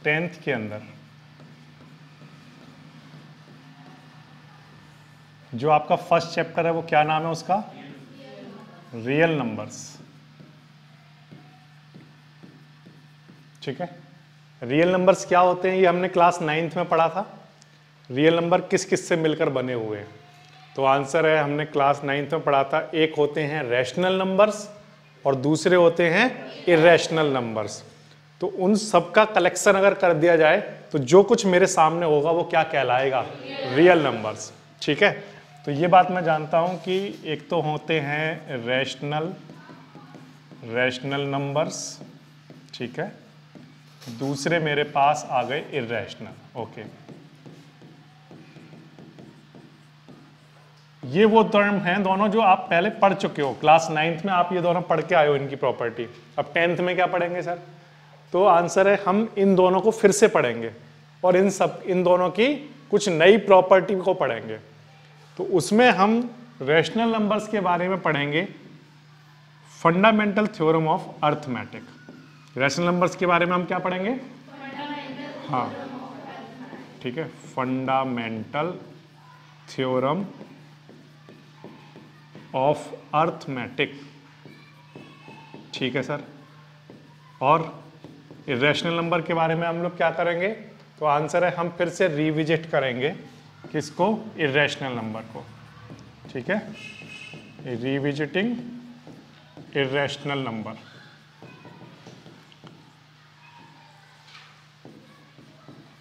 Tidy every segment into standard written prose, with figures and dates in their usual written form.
10th के अंदर जो आपका फर्स्ट चैप्टर है वो क्या नाम है उसका? Real numbers. ठीक है, रियल नंबर्स क्या होते हैं ये हमने क्लास 9th में पढ़ा था। रियल नंबर किस किस से मिलकर बने हुए हैं? तो आंसर है हमने क्लास 9th में पढ़ा था, एक होते हैं रैशनल नंबर्स और दूसरे होते हैं इरेशनल नंबर्स। तो उन सब का कलेक्शन अगर कर दिया जाए तो जो कुछ मेरे सामने होगा वो क्या कहलाएगा? Real numbers. ठीक है, तो ये बात मैं जानता हूं कि एक तो होते हैं रैशनल नंबर्स, ठीक है, दूसरे मेरे पास आ गए इरेशनल। ओके, ये वो टर्म हैं दोनों जो आप पहले पढ़ चुके हो, क्लास 9th में आप ये दोनों पढ़ के आए हो इनकी प्रॉपर्टी। अब 10th में क्या पढ़ेंगे सर? तो आंसर है हम इन दोनों को फिर से पढ़ेंगे और इन दोनों की कुछ नई प्रॉपर्टी को पढ़ेंगे। तो उसमें हम रैशनल नंबर्स के बारे में पढ़ेंगे, fundamental theorem of arithmetic. Rational numbers के बारे में हम क्या पढ़ेंगे? हाँ, ठीक है, फंडामेंटल थ्योरम ऑफ अर्थमेटिक। ठीक है सर, और इरेशनल नंबर के बारे में हम लोग क्या करेंगे? तो आंसर है हम फिर से रिविजिट करेंगे किसको? इरेशनल नंबर को। ठीक है, रिविजिटिंग इरेशनल नंबर।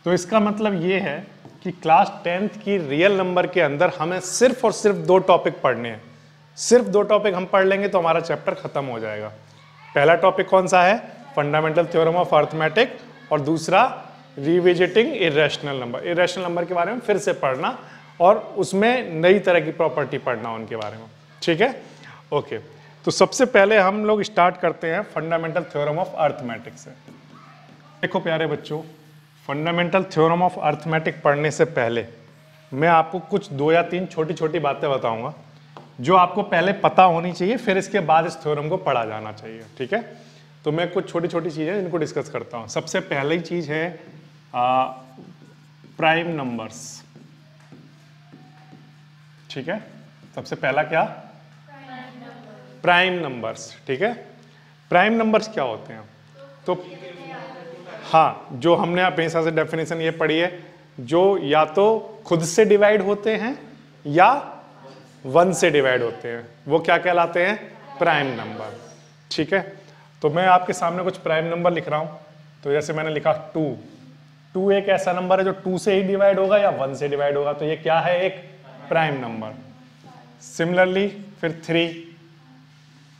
तो इसका मतलब ये है कि क्लास 10th की रियल नंबर के अंदर हमें सिर्फ और सिर्फ 2 टॉपिक पढ़ने हैं। सिर्फ 2 टॉपिक हम पढ़ लेंगे तो हमारा चैप्टर खत्म हो जाएगा। पहला टॉपिक कौन सा है? फंडामेंटल थ्योरम ऑफ अर्थमेटिक, और दूसरा revisiting irrational number. Irrational number के बारे में फिर से पढ़ना और उसमें नई तरह की प्रॉपर्टी पढ़ना उनके बारे में। ठीक है, ओके। तो सबसे पहले हम लोग स्टार्ट करते हैं फंडामेंटल थ्योरम ऑफ अर्थमेटिक से। देखो प्यारे बच्चों, फंडामेंटल थ्योरम ऑफ अर्थमेटिक पढ़ने से पहले मैं आपको कुछ 2 या 3 छोटी छोटी बातें बताऊंगा जो आपको पहले पता होनी चाहिए, फिर इसके बाद इस थ्योरम को पढ़ा जाना चाहिए। ठीक है, तो मैं कुछ छोटी छोटी चीजें इनको डिस्कस करता हूं। सबसे पहली चीज है प्राइम नंबर्स। ठीक है, सबसे पहला क्या? Prime numbers. ठीक है, प्राइम नंबर्स क्या होते हैं? तो हाँ, जो हमने हमेशा से डेफिनेशन ये पढ़ी है, जो या तो खुद से डिवाइड होते हैं या 1 से डिवाइड होते हैं, वो क्या कहलाते हैं? Prime number. ठीक है, तो मैं आपके सामने कुछ प्राइम नंबर लिख रहा हूं। तो जैसे मैंने लिखा 2 एक ऐसा नंबर है जो 2 से ही डिवाइड होगा या 1 से डिवाइड होगा, तो ये क्या है? एक प्राइम नंबर। सिमिलरली फिर 3,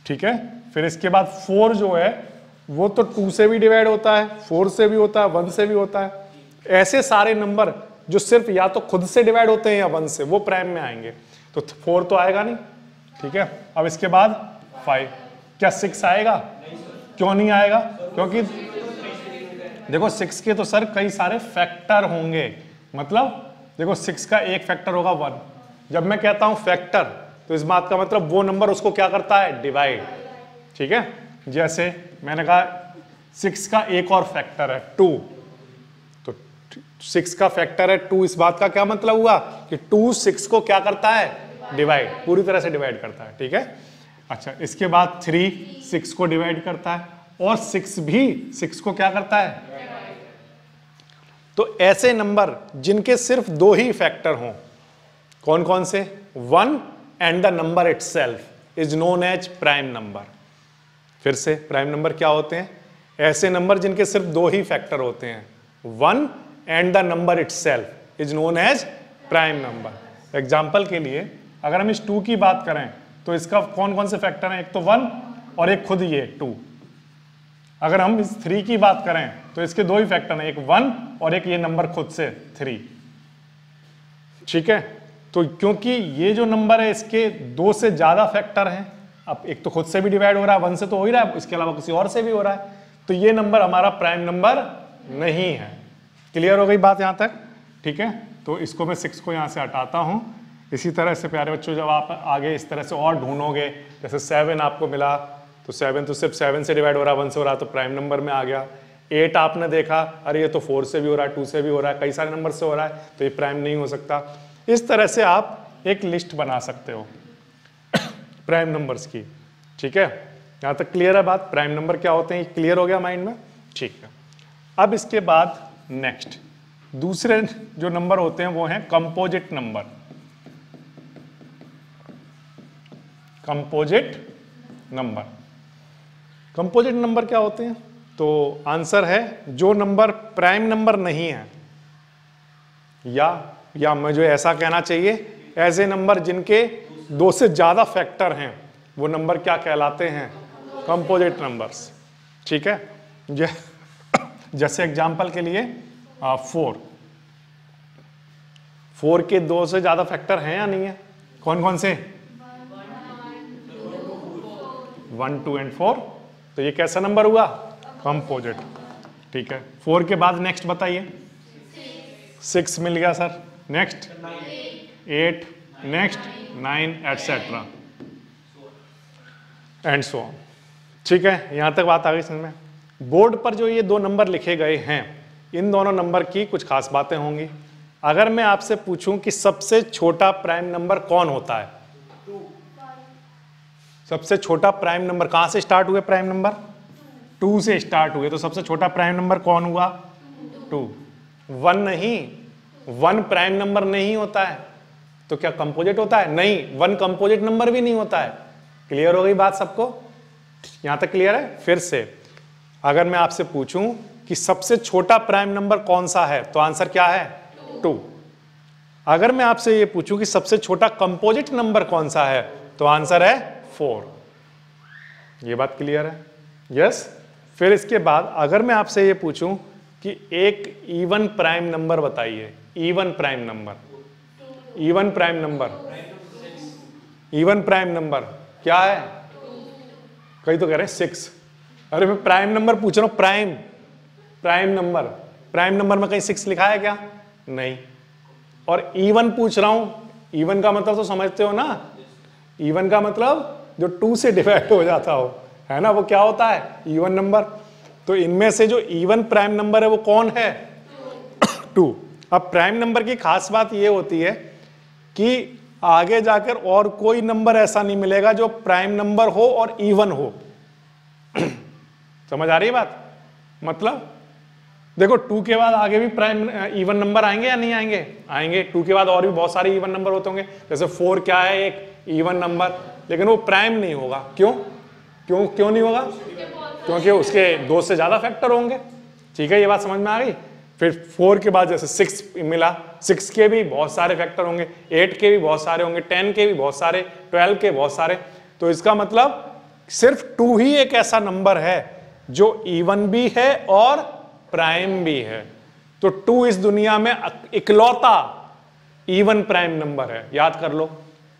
ठीक है, फिर इसके बाद 4 जो है वो तो 2 से भी डिवाइड होता है, 4 से भी होता है, 1 से भी होता है। ऐसे सारे नंबर जो सिर्फ या तो खुद से डिवाइड होते हैं या 1 से, वो प्राइम में आएंगे। तो 4 तो आएगा नहीं। ठीक है, अब इसके बाद 5, क्या 6 आएगा? क्यों नहीं आएगा? क्योंकि देखो 6 के तो सर कई सारे फैक्टर होंगे। मतलब देखो 6 का एक फैक्टर होगा 1। जब मैं कहता हूं फैक्टर तो इस बात का मतलब वो नंबर उसको क्या करता है? डिवाइड। ठीक है, जैसे मैंने कहा 6 का एक और फैक्टर है 2, तो 6 का फैक्टर है 2। इस बात का क्या मतलब हुआ कि 2 6 को क्या करता है? डिवाइड, पूरी तरह से डिवाइड करता है। ठीक है, अच्छा, इसके बाद 3 6 को डिवाइड करता है और 6 भी 6 को क्या करता है? तो ऐसे नंबर जिनके सिर्फ 2 ही फैक्टर हों, कौन कौन से? 1 and the number itself is known as prime number. फिर से प्राइम नंबर क्या होते हैं? ऐसे नंबर जिनके सिर्फ 2 ही फैक्टर होते हैं, 1 and the number itself is known as prime number. Example के लिए अगर हम इस 2 की बात करें तो इसका कौन कौन से फैक्टर हैं? एक तो 1 और एक खुद ये 2। अगर हम इस 3 की बात करें तो इसके 2 ही फैक्टर हैं, एक 1 और एक ये नंबर खुद से 3। ठीक है, तो क्योंकि ये जो नंबर है इसके 2 से ज्यादा फैक्टर हैं, अब एक तो खुद से भी डिवाइड हो रहा है, 1 से तो हो ही रहा है, इसके अलावा किसी और से भी हो रहा है, तो ये नंबर हमारा प्राइम नंबर नहीं है। क्लियर हो गई बात यहां तक? ठीक है, तो इसको मैं 6 को यहां से हटाता हूं। इसी तरह से प्यारे बच्चों जब आप आगे इस तरह से और ढूंढोगे, जैसे 7 आपको मिला तो 7 तो सिर्फ 7 से डिवाइड हो रहा है, 1 से हो रहा है, तो प्राइम नंबर में आ गया। 8 आपने देखा, अरे ये तो 4 से भी हो रहा है, 2 से भी हो रहा है, कई सारे नंबर से हो रहा है, तो ये प्राइम नहीं हो सकता। इस तरह से आप एक लिस्ट बना सकते हो प्राइम नंबर्स की। ठीक है, यहाँ तक क्लियर है बात? प्राइम नंबर क्या होते हैं, क्लियर हो गया माइंड में? ठीक है। अब इसके बाद नेक्स्ट दूसरे जो नंबर होते हैं वो हैं composite number. Composite number, composite number क्या होते हैं? तो आंसर है जो नंबर प्राइम नंबर नहीं है, या मुझे ऐसा कहना चाहिए ऐसे नंबर जिनके 2 से ज्यादा फैक्टर हैं, वो नंबर क्या कहलाते हैं? Composite numbers. ठीक है, जैसे एग्जांपल के लिए 4 के 2 से ज्यादा फैक्टर हैं या नहीं है? कौन कौन से? 1, 2 एंड 4। तो ये कैसा नंबर हुआ? कंपोजिट। ठीक है, 4 के बाद नेक्स्ट बताइए। 6 मिल गया sir. Next 8, next 9 etcetera and so on. ठीक है, यहां तक बात आ गई समझ में? बोर्ड पर जो ये 2 नंबर लिखे गए हैं, इन दोनों नंबर की कुछ खास बातें होंगी। अगर मैं आपसे पूछूं कि सबसे छोटा प्राइम नंबर कौन होता है? सबसे छोटा प्राइम नंबर कहां से स्टार्ट हुए? प्राइम नंबर 2 से स्टार्ट हुए, तो सबसे छोटा प्राइम नंबर कौन हुआ? 2। 1 नहीं, 1 प्राइम नंबर नहीं होता है, तो क्या कंपोजिट होता है? नहीं, 1 कंपोजिट नंबर भी नहीं होता है। क्लियर हो गई बात सबको? यहां तक क्लियर है? फिर से अगर मैं आपसे पूछूं कि सबसे छोटा प्राइम नंबर कौन सा है, तो आंसर क्या है? 2। अगर मैं आपसे ये पूछूं कि सबसे छोटा कंपोजिट नंबर कौन सा है, तो आंसर है 4। ये बात क्लियर है? यस। फिर इसके बाद अगर मैं आपसे ये पूछूं कि एक इवन प्राइम नंबर बताइए, even prime number, even prime number, even prime number क्या है? कई तो कह रहे हैं 6। अरे मैं प्राइम नंबर पूछ रहा हूं, प्राइम नंबर, प्राइम नंबर में कहीं 6 लिखा है क्या? नहीं। और इवन पूछ रहा हूं, इवन का मतलब तो समझते हो ना? इवन का मतलब जो 2 से डिवाइड हो जाता हो, है ना, वो क्या होता है? Even number. तो इनमें से जो इवन प्राइम नंबर है वो कौन है? 2। अब प्राइम नंबर की खास बात ये होती है कि आगे जाकर और कोई नंबर ऐसा नहीं मिलेगा जो प्राइम नंबर हो और इवन हो। समझ आ रही है बात? मतलब देखो 2 के बाद आगे भी प्राइम इवन नंबर आएंगे या नहीं आएंगे? आएंगे। 2 के बाद और भी बहुत सारे इवन नंबर होते होंगे, जैसे 4 क्या है? एक इवन नंबर, लेकिन वो प्राइम नहीं होगा। क्यों नहीं होगा? क्योंकि उसके 2 से ज्यादा फैक्टर होंगे। ठीक है, ये बात समझ में आ गई? फिर 4 के बाद जैसे 6 मिला, 6 के भी बहुत सारे फैक्टर होंगे, 8 के भी बहुत सारे होंगे, 10 के भी बहुत सारे, 12 के बहुत सारे। तो इसका मतलब सिर्फ 2 ही एक ऐसा नंबर है जो इवन भी है और प्राइम भी है। तो 2 इस दुनिया में इकलौता इवन प्राइम नंबर है। याद कर लो,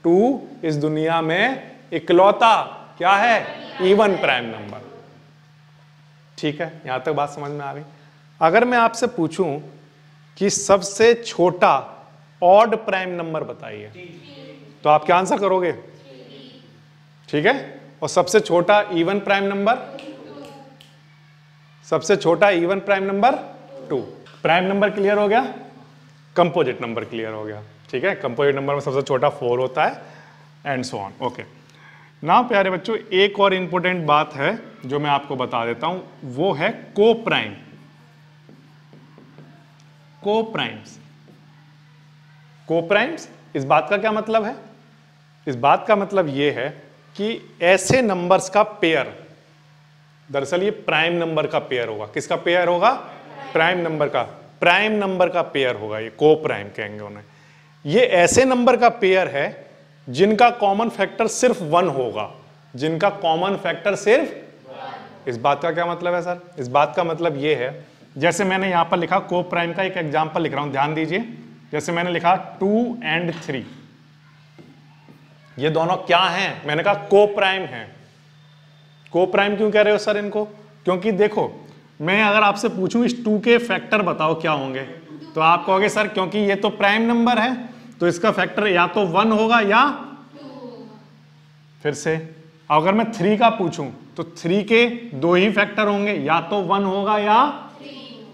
2 इस दुनिया में इकलौता क्या है? Even prime number. ठीक है, यहां तक बात समझ में आ गई? अगर मैं आपसे पूछूं कि सबसे छोटा ऑड प्राइम नंबर बताइए, तो आप क्या आंसर करोगे? ठीक है। और सबसे छोटा इवन प्राइम नंबर? सबसे छोटा even prime number 2। Prime number clear हो गया, कंपोजिट नंबर क्लियर हो गया। ठीक है, कंपोजिट नंबर में सबसे छोटा 4 होता है एंड सो ऑन। ओके, ना प्यारे बच्चों, एक और इंपॉर्टेंट बात है जो मैं आपको बता देता हूं, वो है को प्राइम। को प्राइम्स, को प्राइम्स, इस बात का क्या मतलब है? इस बात का मतलब यह है कि ऐसे नंबर्स का पेयर, दरअसल ये प्राइम नंबर का पेयर होगा। किसका पेयर होगा? प्राइम नंबर का, प्राइम नंबर का पेयर होगा, ये को प्राइम कहेंगे उन्हें। ये ऐसे नंबर का पेयर है जिनका कॉमन फैक्टर सिर्फ 1 होगा, जिनका कॉमन फैक्टर सिर्फ। इस बात का क्या मतलब है सर? इस बात का मतलब ये है, जैसे मैंने यहां पर लिखा को प्राइम का एक एग्जांपल लिख रहा हूं, ध्यान दीजिए। जैसे मैंने लिखा 2 and 3, ये दोनों क्या हैं? मैंने कहा को प्राइम है। को प्राइम क्यों कह रहे हो सर इनको? क्योंकि देखो, मैं अगर आपसे पूछूं इस 2 के फैक्टर बताओ क्या होंगे, तो आप कहोगे सर क्योंकि ये तो प्राइम नंबर है तो इसका फैक्टर या तो 1 होगा या 2। फिर से अगर मैं 3 का पूछूं तो 3 के 2 ही फैक्टर होंगे, या तो 1 होगा या 3।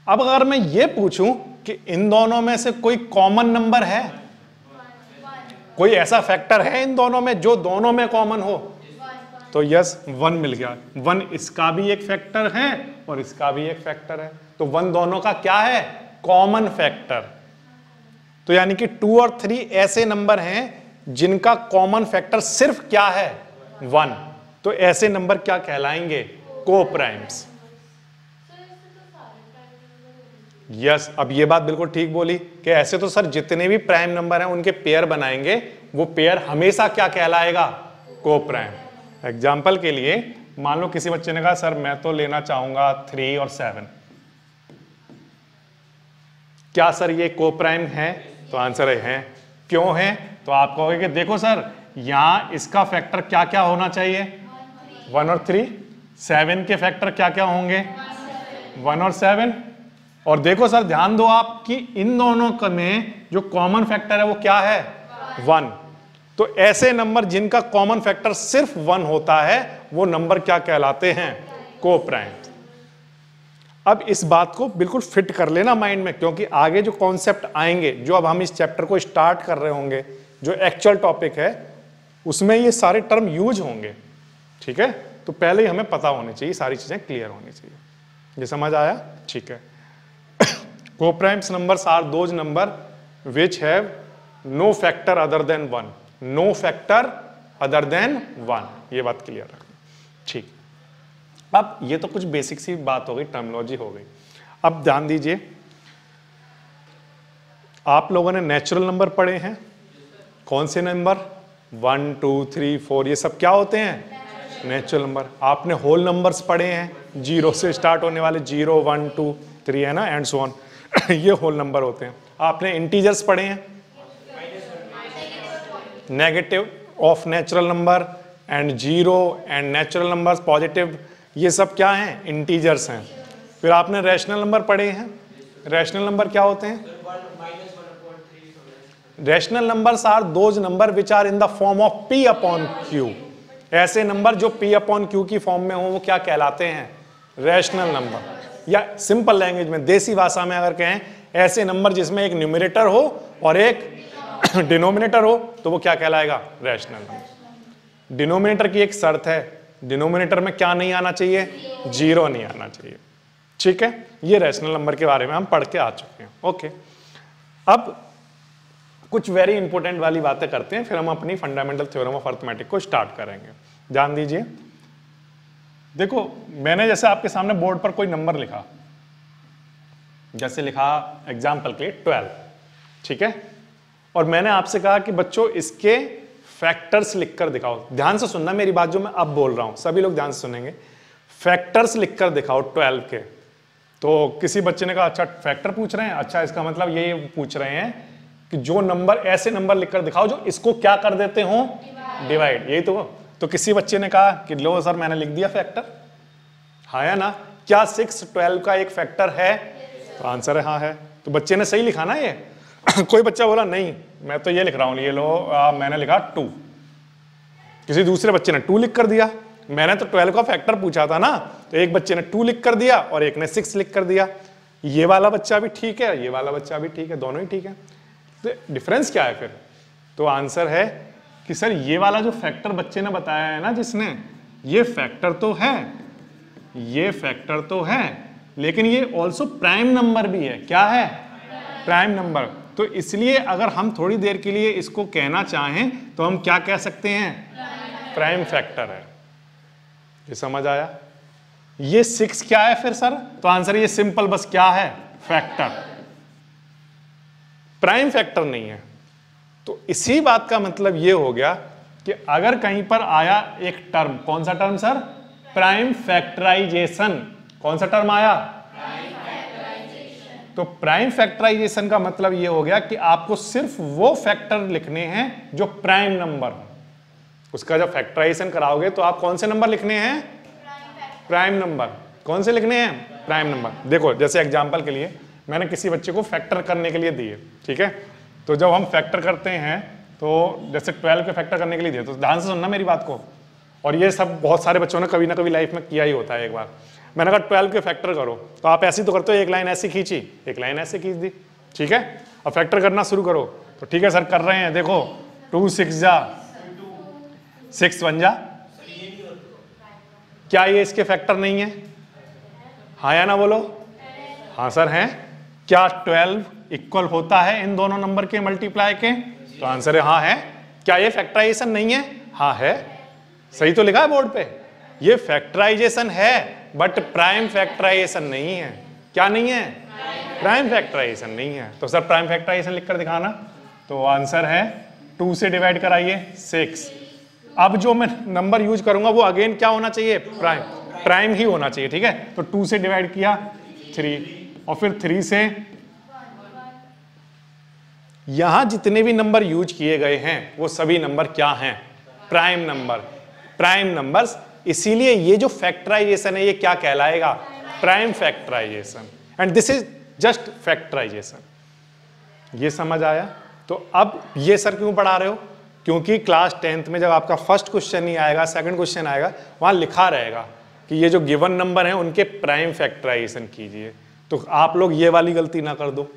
अब अगर मैं ये पूछूं कि इन दोनों में से कोई कॉमन नंबर है, कोई ऐसा फैक्टर है इन दोनों में जो दोनों में कॉमन हो, तो यस 1 मिल गया। 1 इसका भी एक फैक्टर है और इसका भी एक फैक्टर है, तो 1 दोनों का क्या है, कॉमन फैक्टर। तो यानी कि 2 और 3 ऐसे नंबर हैं जिनका कॉमन फैक्टर सिर्फ क्या है, 1। तो ऐसे नंबर क्या कहलाएंगे, कोप्राइम्स। यस, अब ये बात बिल्कुल ठीक बोली कि ऐसे तो सर जितने भी प्राइम नंबर हैं उनके पेयर बनाएंगे, वो पेयर हमेशा क्या कहलाएगा, कोप्राइम। एग्जाम्पल के लिए मान लो किसी बच्चे ने कहा सर मैं तो लेना चाहूंगा 3 और 7, क्या सर ये कोप्राइम है, तो आंसर है। क्यों है, तो आप कहोगे कि देखो सर यहां इसका फैक्टर क्या क्या होना चाहिए, 1 और 3। 7 के फैक्टर क्या क्या होंगे, 1 और 7। और देखो सर ध्यान दो आप कि इन दोनों में जो कॉमन फैक्टर है वो क्या है, 1। तो ऐसे नंबर जिनका कॉमन फैक्टर सिर्फ 1 होता है वो नंबर क्या कहलाते हैं, कोप्राइम। अब इस बात को बिल्कुल फिट कर लेना माइंड में, क्योंकि आगे जो कॉन्सेप्ट आएंगे, जो अब हम इस चैप्टर को स्टार्ट कर रहे होंगे, जो एक्चुअल टॉपिक है उसमें ये सारे टर्म यूज होंगे। ठीक है, तो पहले ही हमें पता होनी चाहिए, सारी चीजें क्लियर होनी चाहिए। ये समझ आया, ठीक है। Coprimes numbers are those number which have no factor other than 1, no factor other than 1, ये बात क्लियर रखना। ठीक, अब ये तो कुछ बेसिक सी बात हो गई, टर्मिनोलॉजी हो गई। अब ध्यान दीजिए, आप लोगों ने नेचुरल नंबर पढ़े हैं, कौन से नंबर, 1 2 3 4, ये सब क्या होते हैं, नेचुरल नंबर। आपने होल नंबर्स पढ़े हैं, 0 से स्टार्ट होने वाले, 0 1 2 3 है ना, एंड सो ऑन, ये होल नंबर होते हैं। आपने इंटीजर्स पढ़े हैं, negative of natural number and 0 and natural numbers positive, ये सब क्या हैं, इंटीजर्स हैं। फिर आपने रैशनल नंबर पढ़े हैं, रैशनल नंबर क्या होते हैं, rational numbers are those number which are in the form of p upon q। ऐसे नंबर जो p अपॉन q की फॉर्म में हो वो क्या कहलाते हैं, रैशनल नंबर। या सिंपल लैंग्वेज में, देसी भाषा में अगर कहें, ऐसे नंबर जिसमें एक न्यूमरेटर हो और एक डिनोमिनेटर हो तो वो क्या कहलाएगा, रैशनल नंबर। डिनोमिनेटर की एक शर्त है, डिनोमिनेटर में क्या नहीं आना चाहिए, 0 नहीं आना चाहिए। ठीक है, ये रैशनल नंबर के बारे में हम पढ़ के आ चुके हैं। ओके, अब कुछ वेरी इंपॉर्टेंट वाली बातें करते हैं, फिर हम अपनी फंडामेंटल थ्योरम ऑफ अरिथमेटिक को स्टार्ट करेंगे। ध्यान दीजिए, देखो मैंने जैसे आपके सामने बोर्ड पर कोई नंबर लिखा, जैसे लिखा एग्जाम्पल के लिए 12, ठीक है, और मैंने आपसे कहा कि बच्चों इसके फैक्टर्स लिखकर दिखाओ। ध्यान से सुनना मेरी बात जो मैं अब बोल रहा हूं, सभी लोग ध्यान से सुनेंगे। फैक्टर्स लिखकर दिखाओ 12 के। तो किसी बच्चे ने कहा अच्छा फैक्टर पूछ रहे हैं, अच्छा इसका मतलब ये पूछ रहे हैं कि जो नंबर, ऐसे नंबर लिखकर दिखाओ जो इसको क्या कर देते हो, डिवाइड। यही तो किसी बच्चे ने कहा कि लो सर मैंने लिख दिया फैक्टर, हाँ या ना, क्या 6 12 का एक फैक्टर है, तो आंसर है हाँ है। तो बच्चे ने सही लिखा ना ये। कोई बच्चा बोला नहीं मैं तो ये लिख रहा हूं, ये लो मैंने लिखा 2। किसी दूसरे बच्चे ने 2 लिख कर दिया, मैंने तो 12 का फैक्टर पूछा था ना, तो एक बच्चे ने 2 लिख कर दिया और एक ने 6 लिख कर दिया। ये वाला बच्चा भी ठीक है, ये वाला बच्चा भी ठीक है, दोनों ही ठीक है। तो डिफरेंस क्या है फिर, तो आंसर है कि सर ये वाला जो फैक्टर बच्चे ने बताया है ना, जिसने, ये फैक्टर तो है, ये फैक्टर तो है, लेकिन ये ऑल्सो प्राइम नंबर भी है। क्या है, प्राइम नंबर। तो इसलिए अगर हम थोड़ी देर के लिए इसको कहना चाहें तो हम क्या कह सकते हैं, प्राइम फैक्टर है। ये समझ आया। ये 6 क्या है फिर सर, तो आंसर ये सिंपल बस क्या है, फैक्टर, प्राइम फैक्टर नहीं है। तो इसी बात का मतलब ये हो गया कि अगर कहीं पर आया एक टर्म, कौन सा टर्म सर, प्राइम फैक्टराइजेशन। कौन सा टर्म आया, तो प्राइम फैक्टराइजेशन का मतलब ये हो गया कि आपको सिर्फ वो फैक्टर लिखने हैं जो प्राइम नंबर हो। उसका जब फैक्टराइजेशन कराओगे तो आप कौन से नंबर लिखने हैं, प्राइम नंबर। कौन से लिखने हैं, प्राइम नंबर। देखो जैसे एग्जांपल के लिए मैंने किसी बच्चे को फैक्टर करने के लिए दिए, ठीक है, तो जब हम फैक्टर करते हैं तो जैसे 12 के फैक्टर करने के लिए दिए, तो ध्यान से सुनना मेरी बात को। और ये सब बहुत सारे बच्चों ने कभी ना कभी लाइफ में किया ही होता है। एक बार मैंने कहा 12 के फैक्टर करो, तो आप ऐसे ही तो करते हो, एक लाइन ऐसी खींची, एक लाइन ऐसे खींच दी, ठीक है। अब फैक्टर करना शुरू करो, तो ठीक है सर कर रहे हैं। देखो 2 6 जा 6 1 जा, क्या ये इसके फैक्टर नहीं है? हाँ या ना बोलो? हाँ सर हैं। क्या 12 इक्वल होता है इन दोनों नंबर के मल्टीप्लाई के? तो आंसर है हाँ है। क्या ये फैक्टराइजेशन नहीं है? हाँ है। सही तो लिखा है बोर्ड पे, ये फैक्टराइजेशन है बट प्राइम फैक्टराइजेशन नहीं है। क्या नहीं है? प्राइम फैक्टराइजेशन नहीं है। तो सर प्राइम फैक्टराइजेशन लिखकर दिखाना। तो आंसर है 2 से डिवाइड कराइए 6। अब जो मैं नंबर यूज करूंगा वो अगेन क्या होना चाहिए? प्राइम, प्राइम ही होना चाहिए, ठीक है। तो 2 से डिवाइड किया 3, और फिर 3 से यहां जितने भी नंबर यूज किए गए हैं वो सभी नंबर क्या हैं? Prime number, prime numbers. इसीलिए ये जो फैक्टराइजेशन है ये क्या कहलाएगा? Prime factorization. And this is just factorization. ये समझ आया? तो अब ये सर क्यों पढ़ा रहे हो? क्योंकि क्लास 10th में जब आपका फर्स्ट क्वेश्चन नहीं आएगा, सेकंड क्वेश्चन आएगा, वहां लिखा रहेगा कि ये जो गिवन नंबर हैं उनके प्राइम फैक्टराइजेशन कीजिए। तो आप लोग ये वाली गलती ना कर दो,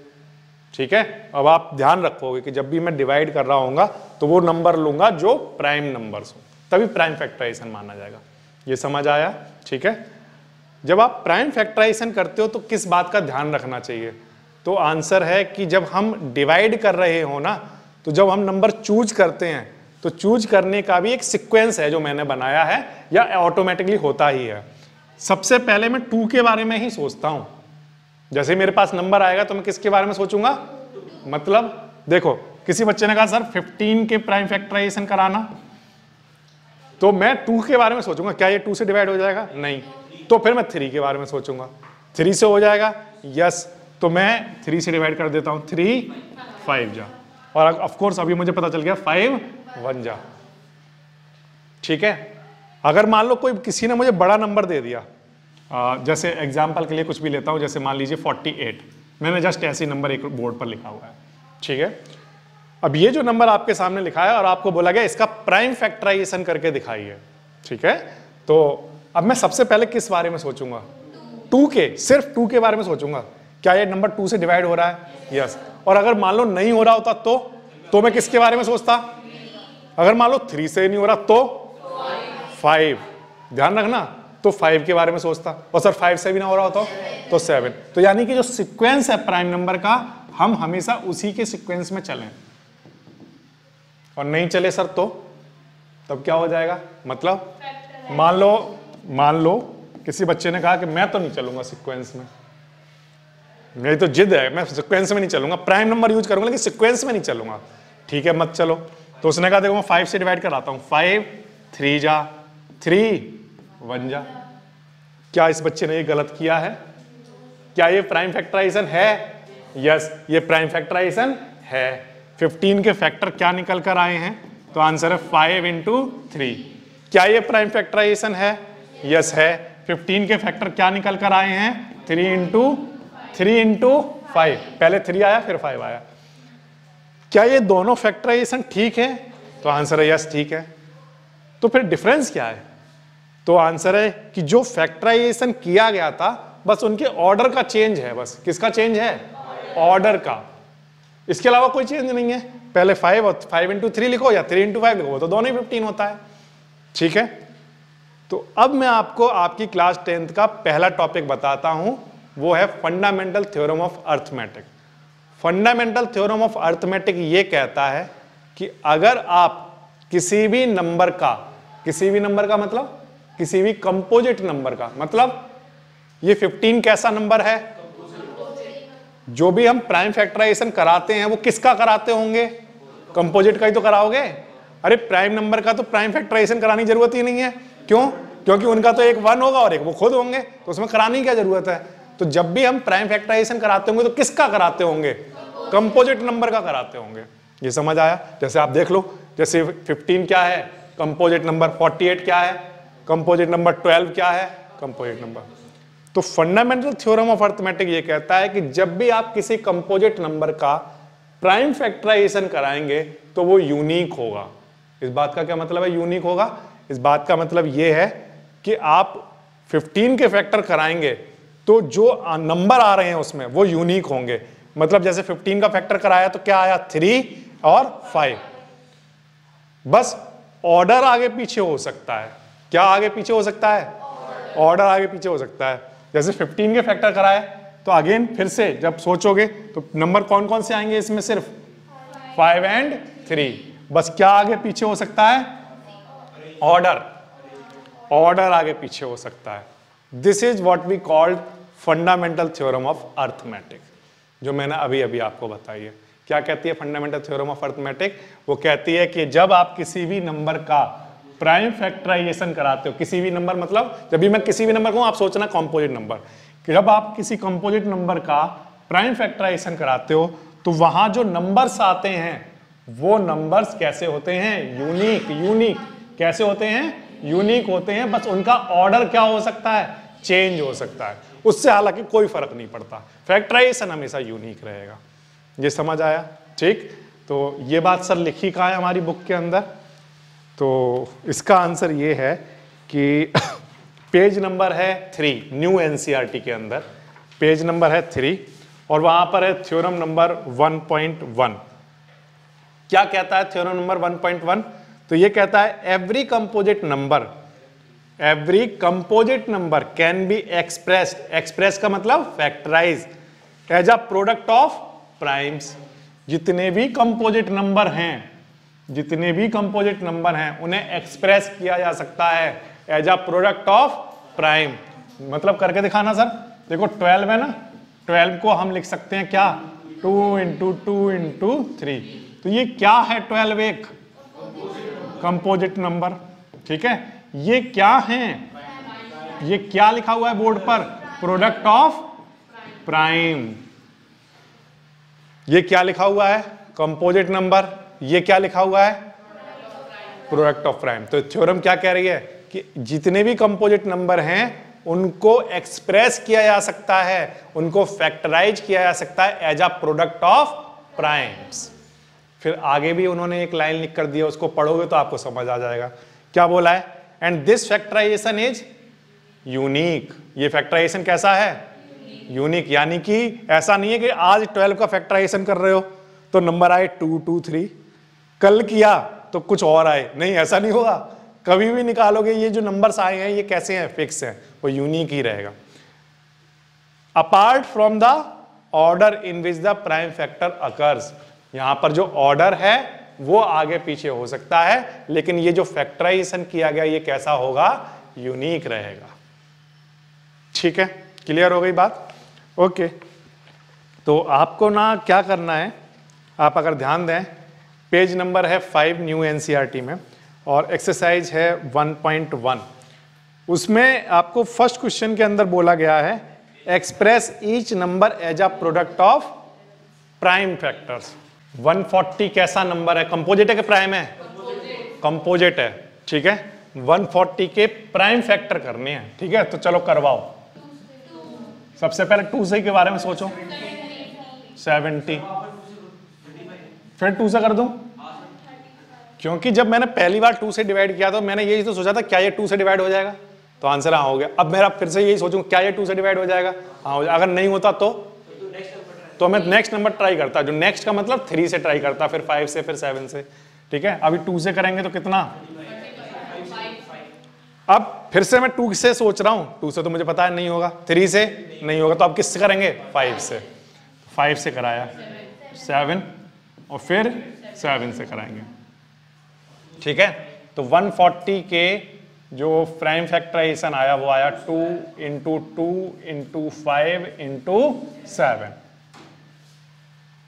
ठीक है। अब आप ध्यान रखोगे कि जब भी मैं डिवाइड कर रहा हूँगा तो वो नंबर लूंगा जो प्राइम नंबर्स हो, तभी प्राइम फैक्टराइजेशन माना जाएगा। ये समझ आया? ठीक है। जब आप प्राइम फैक्टराइजेशन करते हो तो किस बात का ध्यान रखना चाहिए? तो आंसर है कि जब हम डिवाइड कर रहे हो ना, तो जब हम नंबर चूज करते हैं तो चूज करने का भी एक सीक्वेंस है जो मैंने बनाया है, या ऑटोमेटिकली होता ही है। सबसे पहले मैं 2 के बारे में ही सोचता हूं। जैसे मेरे पास नंबर आएगा तो मैं किसके बारे में सोचूंगा? मतलब देखो किसी बच्चे ने कहा सर 15 के प्राइम फैक्टराइजेशन कराना, तो मैं 2 के बारे में सोचूंगा, क्या ये 2 से डिवाइड हो जाएगा? नहीं। तो फिर मैं 3 के बारे में सोचूंगा, 3 से हो जाएगा? यस। तो मैं 3 से डिवाइड कर देता हूं, 3 5 जा, और ऑफ कोर्स अभी मुझे पता चल गया 5 1 जा, ठीक है। अगर मान लो कोई किसी ने मुझे बड़ा नंबर दे दिया, जैसे एग्जाम्पल के लिए कुछ भी लेता हूं, जैसे मान लीजिए 48, मैंने जस्ट ऐसे नंबर एक बोर्ड पर लिखा हुआ है, ठीक है। अब ये जो नंबर आपके सामने लिखा है और आपको बोला गया इसका प्राइम फैक्टराइजेशन करके दिखाइए, ठीक है। तो अब मैं सबसे पहले किस बारे में सोचूंगा? 2 के, सिर्फ 2 के बारे में सोचूंगा, क्या ये नंबर 2 से डिवाइड हो रहा है? यस। और अगर मान लो नहीं हो रहा होता तो मैं किसके बारे में सोचता? अगर मान लो 3 से नहीं हो रहा तो 5, ध्यान रखना, तो 5 के बारे में सोचता। और सर 5 से भी ना हो रहा होता तो 7। तो यानी कि जो सीक्वेंस है प्राइम नंबर का, हम हमेशा उसी के सीक्वेंस में चलें, और नहीं चले सर तो तब क्या हो जाएगा? मतलब मान लो किसी बच्चे ने कहा कि मैं तो नहीं चलूंगा सीक्वेंस में, मेरी तो जिद है, मैं सीक्वेंस में नहीं चलूंगा, प्राइम नंबर यूज करूंगा लेकिन सीक्वेंस में नहीं चलूंगा। ठीक है मत चलो। तो उसने कहा देखो मैं 5 से डिवाइड कराता हूं, 5 3 जा, 3 1 जा। क्या इस बच्चे ने ये गलत किया है? क्या ये प्राइम फैक्टराइजेशन है? यस, ये प्राइम फैक्टराइजेशन है। 15 के फैक्टर क्या निकल कर आए हैं? तो आंसर है 5 × 3। क्या ये प्राइम फैक्टराइजेशन है? यस है। 15 के फैक्टर क्या निकल कर आए हैं? 3 × 5। पहले 3 आया फिर 5 आया। क्या ये दोनों फैक्टराइजेशन ठीक है? तो आंसर है यस ठीक है। तो फिर डिफरेंस क्या है? तो आंसर है कि जो फैक्टराइजेशन किया गया था बस उनके ऑर्डर का चेंज है। बस किसका चेंज है? ऑर्डर का। इसके अलावा कोई चेंज नहीं है। पहले 5 और 5 × 3 लिखो या 3 × 5 लिखो, वो तो दोनों ही 15 होता है। ठीक है। तो अब मैं आपको आपकी क्लास 10th का पहला टॉपिक बताता हूं, वो है fundamental theorem of arithmetic. Fundamental theorem of arithmetic ये कहता है कि अगर आप किसी भी नंबर का मतलब किसी भी कंपोजिट नंबर का, मतलब ये 15 कैसा नंबर है? जो भी हम प्राइम फैक्टराइजेशन कराते हैं वो किसका कराते होंगे? कंपोजिट का ही तो कराओगे। अरे प्राइम नंबर का तो प्राइम फैक्टराइजेशन कराने की जरूरत ही नहीं है। क्यों? क्योंकि उनका तो एक 1 होगा और एक वो खुद होंगे, तो उसमें कराने की क्या जरूरत है? तो जब भी हम प्राइम फैक्टराइजेशन कराते होंगे तो किसका कराते होंगे? कंपोजिट नंबर का कराते होंगे। ये समझ आया? जैसे आप देख लो, जैसे 15 क्या है? Composite number. 48 क्या है? Composite number. 12 क्या है? Composite number. तो फंडामेंटल थ्योरम ऑफ अर्थमेटिक ये कहता है कि जब भी आप किसी कंपोजिट नंबर का प्राइम फैक्टराइजेशन कराएंगे तो वो यूनिक होगा। इस बात का क्या मतलब है यूनिक होगा? इस बात का मतलब ये है कि आप 15 के फैक्टर कराएंगे तो जो नंबर आ रहे हैं उसमें वो यूनिक होंगे। मतलब जैसे 15 का फैक्टर कराया तो क्या आया 3 और 5, बस ऑर्डर आगे पीछे हो सकता है। क्या आगे पीछे हो सकता है? ऑर्डर आगे पीछे हो सकता है। जैसे 15 के फैक्टर कराए तो अगेन फिर से जब सोचोगे तो नंबर कौन कौन से आएंगे इसमें? सिर्फ 5 एंड 3, बस क्या आगे पीछे हो सकता है? ऑर्डर, ऑर्डर आगे पीछे हो सकता है। This is what we called fundamental theorem of arithmetic, जो मैंने अभी अभी आपको बताई है। क्या कहती है फंडामेंटल थ्योरम ऑफ अर्थमेटिक? वो कहती है कि जब आप किसी भी नंबर का प्राइम फैक्टराइजेशन कराते हो, किसी भी नंबर मतलब जब भी मैं किसी भी नंबर को, आप सोचना कंपोजिट नंबर, कि जब आप किसी कंपोजिट नंबर का प्राइम फैक्टराइजेशन कराते हो तो वहां जो नंबर्स आते हैं वो नंबर्स कैसे होते हैं? यूनिक। यूनिक कैसे होते हैं? यूनिक होते हैं, बस उनका ऑर्डर क्या हो सकता है? चेंज हो सकता है। उससे हालांकि कोई फर्क नहीं पड़ता, फैक्टराइजेशन हमेशा यूनिक रहेगा। ये समझ आया? ठीक, तो ये बात सर लिखी कहाँ है हमारी बुक के अंदर? तो इसका आंसर ये है कि पेज नंबर है 3, न्यू एनसीईआरटी के अंदर पेज नंबर है 3 और वहां पर है थ्योरम नंबर 1.1। क्या कहता है थ्योरम नंबर 1.1? तो ये कहता है every composite number can be expressed, express का मतलब factorize, as a product of primes. जितने भी कंपोजिट नंबर हैं उन्हें एक्सप्रेस किया जा सकता है as a product of prime. मतलब करके दिखाना सर। देखो 12 है ना, 12 को हम लिख सकते हैं क्या? 2 × 2 × 3। तो ये क्या है? 12 एक कंपोजिट नंबर, ठीक है। ये क्या है? ये क्या लिखा हुआ है बोर्ड पर? Product of prime. ये क्या लिखा हुआ है? Composite number. ये क्या लिखा हुआ है? Product of prime. तो थ्योरम क्या कह रही है कि जितने भी कंपोजिट नंबर हैं उनको एक्सप्रेस किया जा सकता है, उनको फैक्टराइज किया जा सकता है as a product of primes. फिर आगे भी उन्होंने एक लाइन लिख कर दिया, उसको पढ़ोगे तो आपको समझ आ जाएगा। क्या बोला है? And this factorization is unique. ये फैक्टराइजेशन कैसा है? यूनिक। यानी कि ऐसा नहीं है कि आज 12 का फैक्टराइजेशन कर रहे हो तो नंबर आए 2, 2, 3, कल किया तो कुछ और आए, नहीं, ऐसा नहीं होगा। कभी भी निकालोगे ये जो नंबर्स आए हैं ये कैसे हैं? फिक्स हैं, वो यूनिक ही रहेगा। Apart from the order in which the prime factor occurs, यहां पर जो ऑर्डर है वो आगे पीछे हो सकता है, लेकिन ये जो फैक्टराइजेशन किया गया ये कैसा होगा? यूनिक रहेगा। ठीक है, क्लियर हो गई बात? ओके, तो आपको ना क्या करना है, आप अगर ध्यान दें पेज नंबर है 5 न्यू एनसीईआरटी में और एक्सरसाइज है 1.1। उसमें आपको फर्स्ट क्वेश्चन के अंदर बोला गया है express each number as a product of prime factors. 140 कैसा नंबर है? कंपोजिट है कि प्राइम है? कंपोजिट है, ठीक है। 140 के प्राइम फैक्टर करने हैं, ठीक है। तो चलो करवाओ। सबसे पहले 2 से के बारे में सोचो। 70, फिर 2 से कर दूं, क्योंकि जब मैंने पहली बार 2 से डिवाइड किया तो मैंने यही तो सोचा था क्या ये 2 से डिवाइड हो जाएगा, तो आंसर हाँ हो गया। अब मेरा फिर से यही सोचूं क्या ये 2 से डिवाइड हो जाएगा, हाँ हो जाएगा। अगर नहीं होता तो मैं नेक्स्ट नंबर ट्राई करता, जो नेक्स्ट का मतलब 3 से ट्राई करता, फिर 5 से, फिर 7 से, ठीक है। अभी 2 से करेंगे तो कितना? अब फिर से मैं 2 से सोच रहा हूं, 2 से तो मुझे पता है नहीं होगा, 3 से नहीं होगा, तो अब किससे करेंगे? 5 से। 5 से कराया, 7 और फिर 7 से कराएंगे, ठीक है। तो 140 के जो प्राइम फैक्टराइजेशन आया वो आया 2 × 2 × 5 × 7,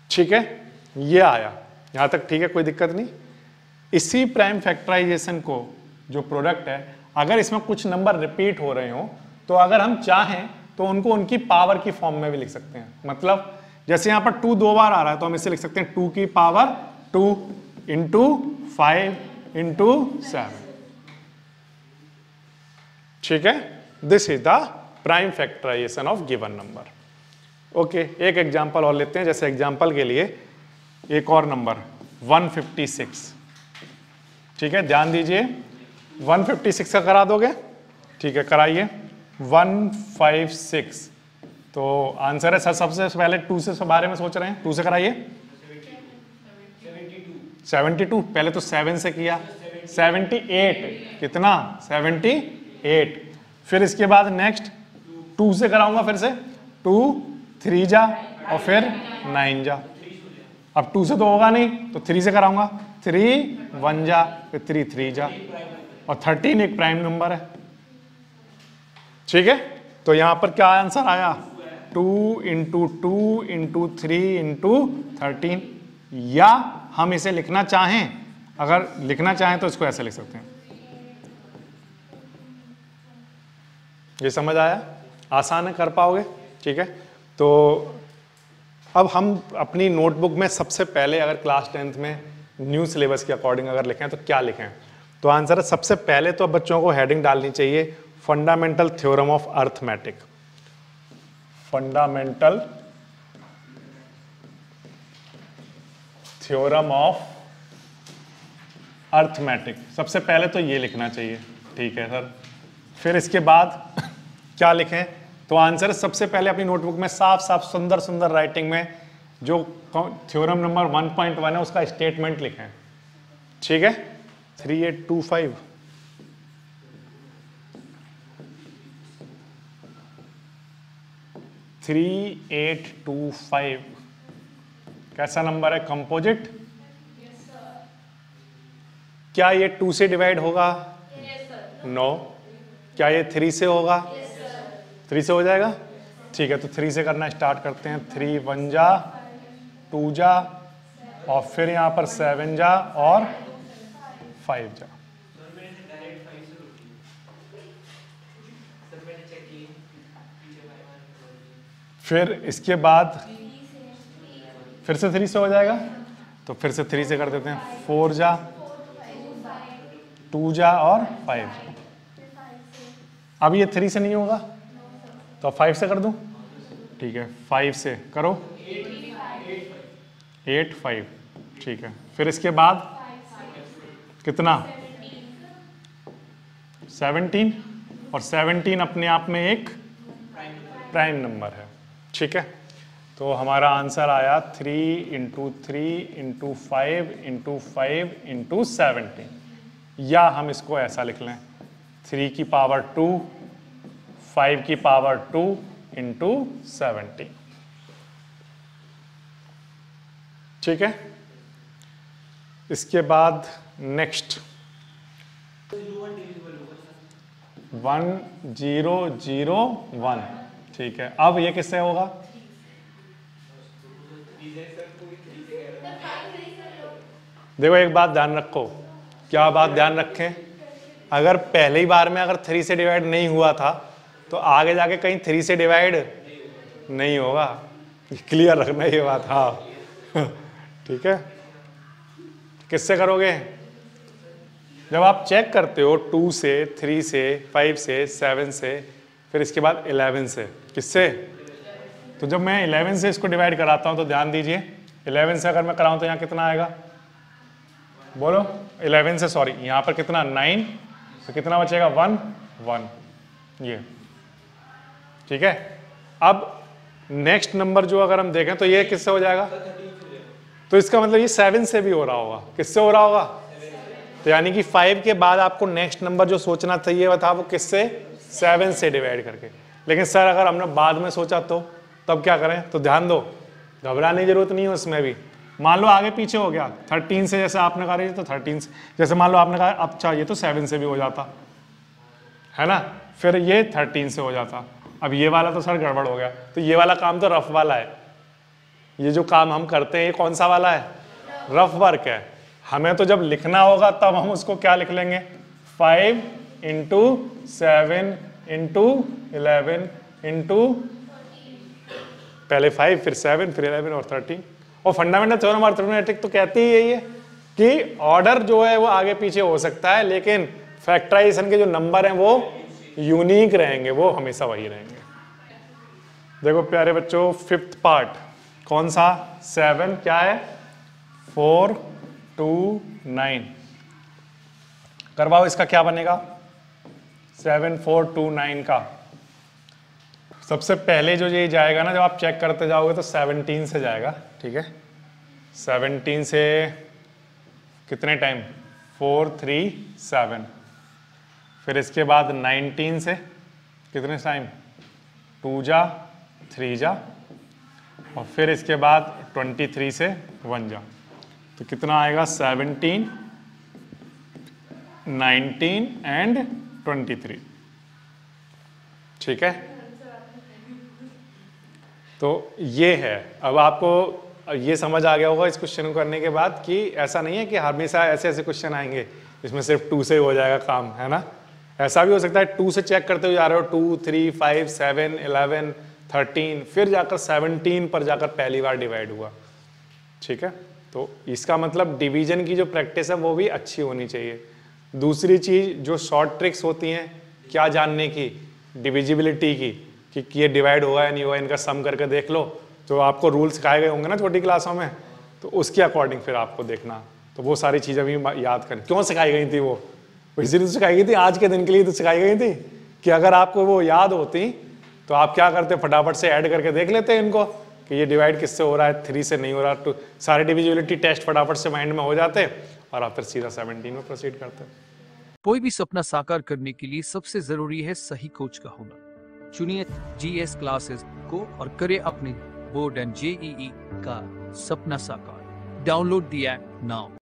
ठीक है। ये आया यहां तक, ठीक है, कोई दिक्कत नहीं। इसी प्राइम फैक्टराइजेशन को जो प्रोडक्ट है, अगर इसमें कुछ नंबर रिपीट हो रहे हो तो अगर हम चाहें तो उनको उनकी पावर की फॉर्म में भी लिख सकते हैं। मतलब जैसे यहां पर 2 2 बार आ रहा है तो हम इसे लिख सकते हैं 2 की पावर 2 × 5 × 7, ठीक है। This is the prime factorization of given number. Okay, एक एग्जांपल और लेते हैं। जैसे एग्जांपल के लिए एक और नंबर 156, ठीक है, ध्यान दीजिए 156 का करा दोगे, ठीक है कराइए 156। तो आंसर है सर, सबसे पहले 2 से बारे में सोच रहे हैं, 2 से कराइए 72, पहले तो 7 से किया 78, कितना 78, फिर इसके बाद नेक्स्ट 2 से कराऊंगा, फिर से 2 3 जा और फिर 9 जा। अब 2 से तो होगा नहीं तो 3 से कराऊंगा, 3 1 जा फिर 3 3 जा, और 13 एक प्राइम नंबर है, ठीक है। तो यहां पर क्या आंसर आया, 2 × 2 × 3 × 13, या हम इसे लिखना चाहें, अगर लिखना चाहें तो इसको ऐसे लिख सकते हैं। ये समझ आया, आसान है, कर पाओगे, ठीक है। तो अब हम अपनी नोटबुक में सबसे पहले अगर क्लास 10th में न्यू सिलेबस के अकॉर्डिंग अगर लिखें तो क्या लिखें, तो आंसर है सबसे पहले तो बच्चों को हेडिंग डालनी चाहिए fundamental theorem of arithmetic, fundamental theorem of arithmetic, सबसे पहले तो ये लिखना चाहिए, ठीक है सर। फिर इसके बाद क्या लिखें, तो आंसर सबसे पहले अपनी नोटबुक में साफ साफ सुंदर सुंदर राइटिंग में जो थ्योरम नंबर 1.1 है उसका स्टेटमेंट लिखें, ठीक है। 3825 3825 कैसा नंबर है, कंपोजिट? क्या ये 2 से डिवाइड होगा? नो। क्या ये 3 से होगा? 3 से हो जाएगा, ठीक है। तो 3 से करना स्टार्ट करते हैं, 3 1 जा 2 जा और फिर यहाँ पर 7 जा और 5 जा। फिर इसके बाद फिर से 3 से हो जाएगा, तो फिर से 3 से कर देते हैं, 4 जा 2 जा और 5। अब ये 3 से नहीं होगा तो 5 से कर दूं, ठीक है। 5 से करो 8 5, ठीक है। फिर इसके बाद कितना 17, और 17 अपने आप में एक प्राइम नंबर है, ठीक है। तो हमारा आंसर आया 3 × 3 × 5 × 5 × 17, या हम इसको ऐसा लिख लें 3 की पावर 2 5 की पावर 2 × 17, ठीक है। इसके बाद नेक्स्ट 1 0 0 1, ठीक है। अब ये किससे होगा, देखो एक बात ध्यान रखो, क्या बात ध्यान रखें, अगर पहले ही बार में अगर 3 से डिवाइड नहीं हुआ था तो आगे जाके कहीं 3 से डिवाइड नहीं होगा, क्लियर रखना ये बात, हाँ ठीक है। किससे करोगे, जब आप चेक करते हो 2 से 3 से 5 से 7 से फिर इसके बाद 11 से, किससे, तो जब मैं 11 से इसको डिवाइड कराता हूं तो ध्यान दीजिए 11 से अगर मैं कराऊं तो यहाँ कितना आएगा, बोलो 11 से, सॉरी यहाँ पर कितना 9, तो कितना बचेगा 1 1, ये ठीक है। अब नेक्स्ट नंबर जो अगर हम देखें तो ये किससे हो जाएगा, तो इसका मतलब ये 7 से भी हो रहा होगा, किससे हो रहा होगा, तो यानी कि 5 के बाद आपको नेक्स्ट नंबर जो सोचना चाहिए था वो किससे, 7 से डिवाइड करके। लेकिन सर अगर हमने बाद में सोचा तो तब क्या करें, तो ध्यान दो घबराने की जरूरत नहीं है उसमें भी। मान लो आगे पीछे हो गया 13 से, जैसे आपने कहा तो 13 से, जैसे मान लो आपने कहा अच्छा ये तो 7 से भी हो जाता है ना, फिर ये 13 से हो जाता। अब ये वाला तो सर गड़बड़ हो गया, तो ये वाला काम तो रफ वाला है, ये जो काम हम करते हैं ये कौन सा वाला है, रफ वर्क है। हमें तो जब लिखना होगा तब हम उसको क्या लिख लेंगे, 5 × 7 × 11 × पहले 5 फिर 7 फिर 11 और 13। और फंडामेंटल थ्योरम ऑफ अर्थमेटिक तो कहती ही यही है कि ऑर्डर जो है वो आगे पीछे हो सकता है लेकिन फैक्टराइजेशन के जो नंबर हैं वो यूनिक रहेंगे, वो हमेशा वही रहेंगे। देखो प्यारे बच्चों 5th पार्ट कौन सा, 7 क्या है 7429 करवाओ, इसका क्या बनेगा 7429 का। सबसे पहले जो ये जाएगा ना, जब आप चेक करते जाओगे तो 17 से जाएगा, ठीक है। 17 से कितने टाइम 437, फिर इसके बाद 19 से कितने टाइम 2 जा 3 जा, और फिर इसके बाद 23 से 1 जा, तो कितना आएगा 17, 19 एंड 23, ठीक है। तो ये है, अब आपको ये समझ आ गया होगा इस क्वेश्चन को करने के बाद कि ऐसा नहीं है कि हमेशा ऐसे ऐसे क्वेश्चन आएंगे इसमें सिर्फ 2 से हो जाएगा काम, है ना। ऐसा भी हो सकता है 2 से चेक करते हुए जा रहे हो, 2, 3, 5, 7, 11, 13, फिर जाकर 17 पर जाकर पहली बार डिवाइड हुआ, ठीक है। तो इसका मतलब डिवीजन की जो प्रैक्टिस है वो भी अच्छी होनी चाहिए। दूसरी चीज जो शॉर्ट ट्रिक्स होती हैं क्या जानने की, डिविजिबिलिटी की, कि ये डिवाइड हुआ है नहीं हुआ, इनका सम करके देख लो। तो आपको रूल सिखाए गए होंगे ना छोटी क्लासों में, तो उसके अकॉर्डिंग फिर आपको देखना, तो वो सारी चीज़ें भी याद करें। क्यों सिखाई गई थी वो इसीलिए तो सिखाई गई थी, आज के दिन के लिए तो सिखाई गई थी कि अगर आपको वो याद होती तो आप क्या करते, फटाफट से ऐड करके देख लेते इनको कि ये डिवाइड किससे हो रहा है, 3 से नहीं हो रहा, तो सारे डिविजिबिलिटी टेस्ट फटाफट से माइंड में हो जाते और आप फिर सीधा 17 में प्रोसीड करते। कोई भी सपना साकार करने के लिए सबसे जरूरी है सही कोच का होना। चुनिए GS क्लासेस को और करें अपने बोर्ड एंड JEE का सपना साकार। Download the app now.